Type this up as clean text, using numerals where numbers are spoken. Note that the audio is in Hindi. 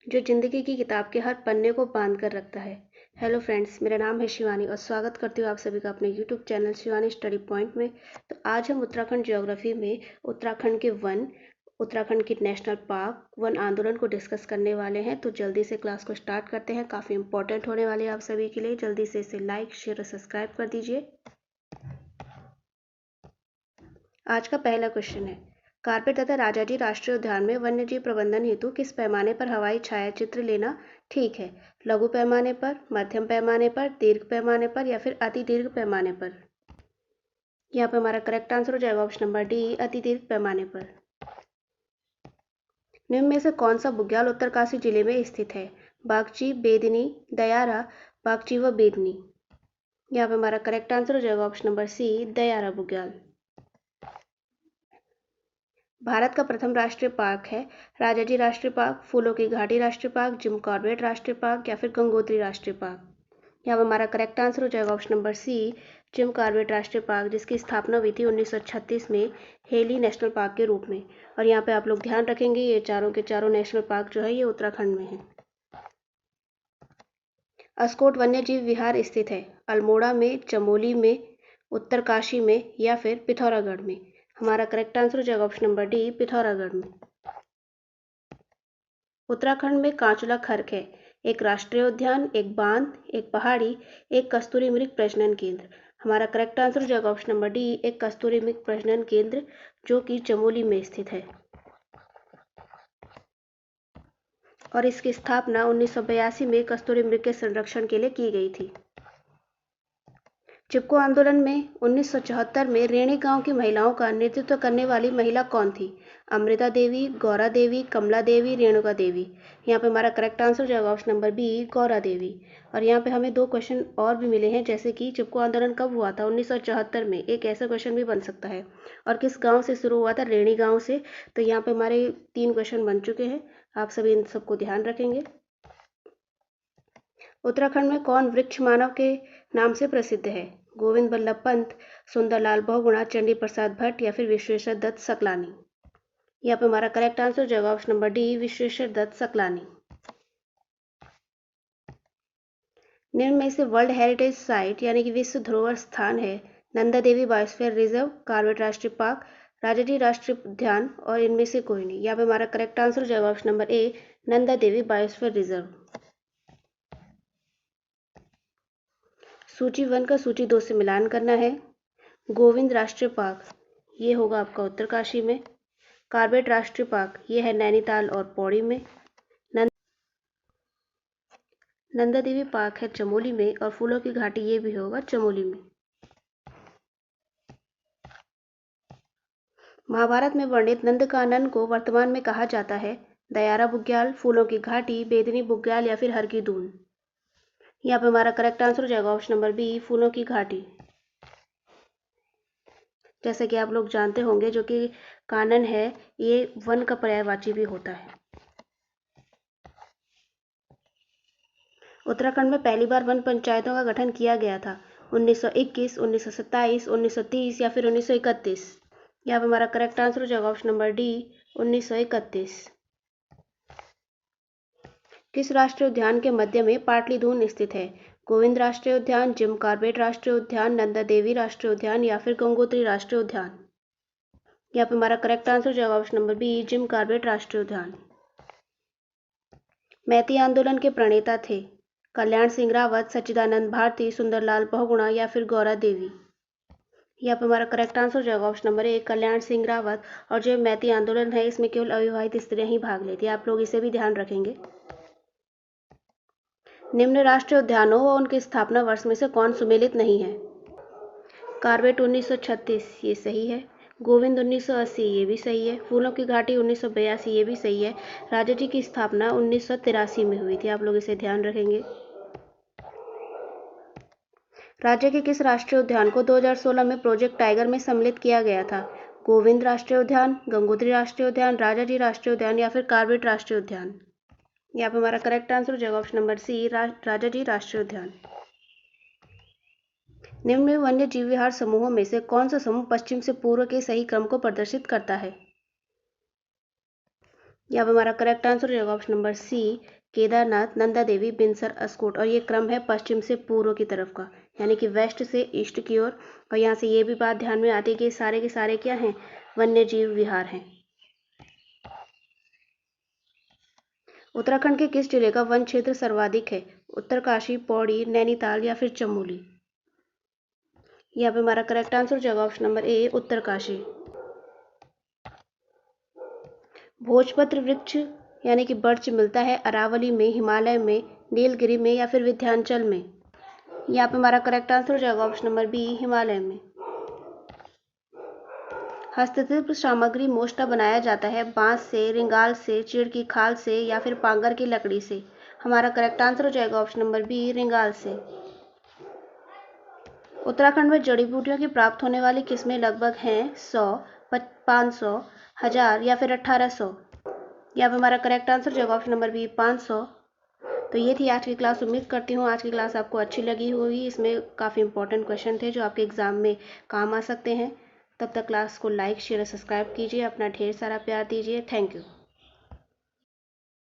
जो ज़िंदगी की किताब के हर पन्ने को बांध कर रखता है। हेलो फ्रेंड्स, मेरा नाम है शिवानी और स्वागत करती हूँ आप सभी का अपने YouTube channel Shivani study point में। तो आज हम उत्तराखंड ज्योग्राफी में उत्तराखंड के वन, उत्तराखंड के नेशनल पार्क, वन आंदोलन को डिस्कस करने वाले हैं। तो जल्दी से क्लास को स्टार्ट करते हैं। काफ़ी इंपॉर्टेंट होने वाले हैं आप सभी के लिए। जल्दी से इसे लाइक, शेयर और सब्सक्राइब कर दीजिए। आज का पहला क्वेश्चन है, कारपेट तथा राजाजी राष्ट्रीय उद्यान में वन्यजीव प्रबंधन हेतु किस पैमाने पर हवाई छायाचित्र लेना ठीक है? लघु पैमाने पर, मध्यम पैमाने पर, दीर्घ पैमाने पर या फिर अति दीर्घ पैमाने पर? यहाँ पे हमारा करेक्ट आंसर हो जाएगा ऑप्शन नंबर डी, अति दीर्घ पैमाने पर। निम्न में से कौन सा बुग्याल उत्तरकाशी जिले में स्थित है? बागची, बेदनी, दयारा, बागची व बेदनी। यहाँ पे हमारा करेक्ट आंसर हो जाएगा ऑप्शन नंबर सी, दयारा बुग्याल। भारत का प्रथम राष्ट्रीय पार्क है राजाजी राष्ट्रीय पार्क, फूलों की घाटी राष्ट्रीय पार्क, जिम कॉर्बेट राष्ट्रीय पार्क या फिर गंगोत्री राष्ट्रीय पार्क। यहाँ पर हमारा करेक्ट आंसर हो जाएगा option number C, Jim Corbett राष्ट्रीय पार्क, जिसकी स्थापना हुई थी 1936 में हेली नेशनल पार्क के रूप में। और यहाँ पे आप लोग ध्यान रखेंगे, ये चारों के चारों नेशनल पार्क जो है ये उत्तराखंड में है। अस्कोट वन्यजीव विहार स्थित है अल्मोड़ा में, चमोली में, उत्तरकाशी में या फिर पिथौरागढ़ में? हमारा करेक्ट आंसर हो जाएगा ऑप्शन नंबर डी, पिथौरागढ़ में। उत्तराखंड में कांचुला खर्क है एक राष्ट्रीय उद्यान, एक बांध, एक पहाड़ी, एक कस्तूरी मृग प्रजनन केंद्र। हमारा करेक्ट आंसर हो जाएगा ऑप्शन नंबर डी, एक कस्तूरी मृग प्रजनन केंद्र जो कि चमोली में स्थित है और इसकी स्थापना 1982 में कस्तूरी मृग के संरक्षण के लिए की गई थी। चिपको आंदोलन में 1974 में रेणी गांव की महिलाओं का नेतृत्व करने वाली महिला कौन थी? अमृता देवी, गौरा देवी, कमला देवी, रेणुका देवी। यहाँ पे हमारा करेक्ट आंसर हो जाएगा option number B, Gaura Devi. और यहाँ पे हमें दो क्वेश्चन और भी मिले हैं, जैसे कि चिपको आंदोलन कब हुआ था? 1974 में। एक ऐसा क्वेश्चन भी बन सकता है। और किस गाँव से शुरू हुआ था? रेणी गाँव से। तो यहाँ पे हमारे 3 क्वेश्चन बन चुके हैं। आप सभी इन सबको ध्यान रखेंगे। उत्तराखंड में कौन वृक्ष मानव के नाम से प्रसिद्ध है? गोविंद बल्लभ पंत, सुंदरलाल बहुगुणा, चंडी प्रसाद भट्ट या फिर विश्वेश्वर दत्त सकलानी? यहाँ पे हमारा करेक्ट आंसर हो जाएगा option number D, Vishweshwar Dutt Saklani. निम्न में से वर्ल्ड हेरिटेज साइट यानी कि विश्व धरोहर स्थान है Nanda Devi biosphere reserve, Corbett राष्ट्रीय पार्क, राजाजी राष्ट्रीय उद्यान और इनमें से कोई नहीं? यहाँ पे हमारा करेक्ट आंसर हो जाएगा option number A, Nanda Devi biosphere reserve. सूची 1 का सूची 2 से मिलान करना है। गोविंद राष्ट्रीय पार्क ये होगा आपका उत्तरकाशी में। कॉर्बेट राष्ट्रीय पार्क ये है नैनीताल और पौड़ी में। नंदा देवी पार्क है चमोली में और फूलों की घाटी ये भी होगा चमोली में। महाभारत में वर्णित नंदकानन को वर्तमान में कहा जाता है दयारा बुग्याल, फूलों की घाटी, बेदनी बुग्याल या फिर हर की दून? यहाँ पे हमारा करेक्ट आंसर हो जाएगा ऑप्शन नंबर बी, फूलों की घाटी। जैसे कि आप लोग जानते होंगे, जो कि कानन है ये वन का पर्यायवाची भी होता है। उत्तराखंड में पहली बार वन पंचायतों का गठन किया गया था 1921, 1927, 1930 या फिर 1931? यहाँ पे हमारा करेक्ट आंसर हो जाएगा ऑप्शन नंबर डी, 1931। किस राष्ट्रीय उद्यान के मध्य में पाटली दून स्थित है? गोविंद राष्ट्रीय उद्यान, जिम कॉर्बेट राष्ट्रीय उद्यान, नंदा देवी राष्ट्रीय उद्यान या फिर गंगोत्री राष्ट्रीय उद्यान? यहाँ पे हमारा करेक्ट आंसर हो जाएगा option number B, Jim Corbett राष्ट्रीय उद्यान। मैती आंदोलन के प्रणेता थे कल्याण सिंह रावत, सच्चिदानंद भारती, सुंदरलाल बहुगुणा या फिर गौरा देवी? यहाँ पे हमारा करेक्ट आंसर हो जाएगा option number A, Kalyan Singh Rawat. और जो मैती आंदोलन है इसमें केवल अविवाहित स्त्रियां ही भाग लेती है, आप लोग इसे भी ध्यान रखेंगे। निम्न राष्ट्रीय उद्यानों व उनके स्थापना वर्ष में से कौन सुमेलित नहीं है? कॉर्बेट 1936 ये सही है। गोविंद 1980 ये भी सही है। फूलों की घाटी 1982 ये भी सही है। राजाजी की स्थापना 1983 में हुई थी, आप लोग इसे ध्यान रखेंगे। राज्य के किस राष्ट्रीय उद्यान को 2016 में प्रोजेक्ट टाइगर में सम्मिलित किया गया था? गोविंद राष्ट्रीय उद्यान, गंगोत्री राष्ट्रीय उद्यान, राजाजी राष्ट्रीय उद्यान या फिर कॉर्बेट राष्ट्रीय उद्यान? यहाँ पे हमारा करेक्ट आंसर हो जाएगा ऑप्शन नंबर सी, राजाजी राष्ट्रीय उद्यान। निम्न में वन्य जीव विहार समूहों में से कौन सा समूह पश्चिम से पूर्व के सही क्रम को प्रदर्शित करता है? यहाँ पे हमारा करेक्ट आंसर हो जाएगा option number C, Kedarnath, Nanda Devi, Binsar, Askot. और ये क्रम है पश्चिम से पूर्व की तरफ का, यानी कि वेस्ट से ईस्ट की ओर। और यहाँ से ये भी बात ध्यान में आती है कि सारे के सारे क्या हैं, वन्य जीव विहार हैं। उत्तराखंड के किस जिले का वन क्षेत्र सर्वाधिक है? उत्तरकाशी, पौड़ी, नैनीताल या फिर चमोली। यहाँ पे हमारा करेक्ट आंसर हो जाएगा ऑप्शन नंबर ए, उत्तरकाशी। भोजपत्र वृक्ष यानी कि बर्च मिलता है अरावली में, हिमालय में, नीलगिरी में या फिर विंध्याचल में। यहाँ पे हमारा करेक्ट आंसर हो जाएगा ऑप्शन नंबर बी, हिमालय में। हस्तशिल्प सामग्री मोष्टा बनाया जाता है बांस से, रिंगाल से, चीड़ की खाल से या फिर पांगर की लकड़ी से। हमारा करेक्ट आंसर हो जाएगा ऑप्शन नंबर बी, रिंगाल से। उत्तराखंड में जड़ी बूटियों की प्राप्त होने वाली किस्में लगभग हैं 100, 500, 1000 या फिर 1800। यहाँ पे हमारा करेक्ट आंसर हो जाएगा ऑप्शन नंबर बी, 500। तो ये थी आज की क्लास। उम्मीद करती हूँ आज की क्लास आपको अच्छी लगी होगी। इसमें काफ़ी इंपॉर्टेंट क्वेश्चन थे जो आपके एग्जाम में काम आ सकते हैं। तब तक क्लास को लाइक, शेयर और सब्सक्राइब कीजिए। अपना ढेर सारा प्यार दीजिए। Thank you.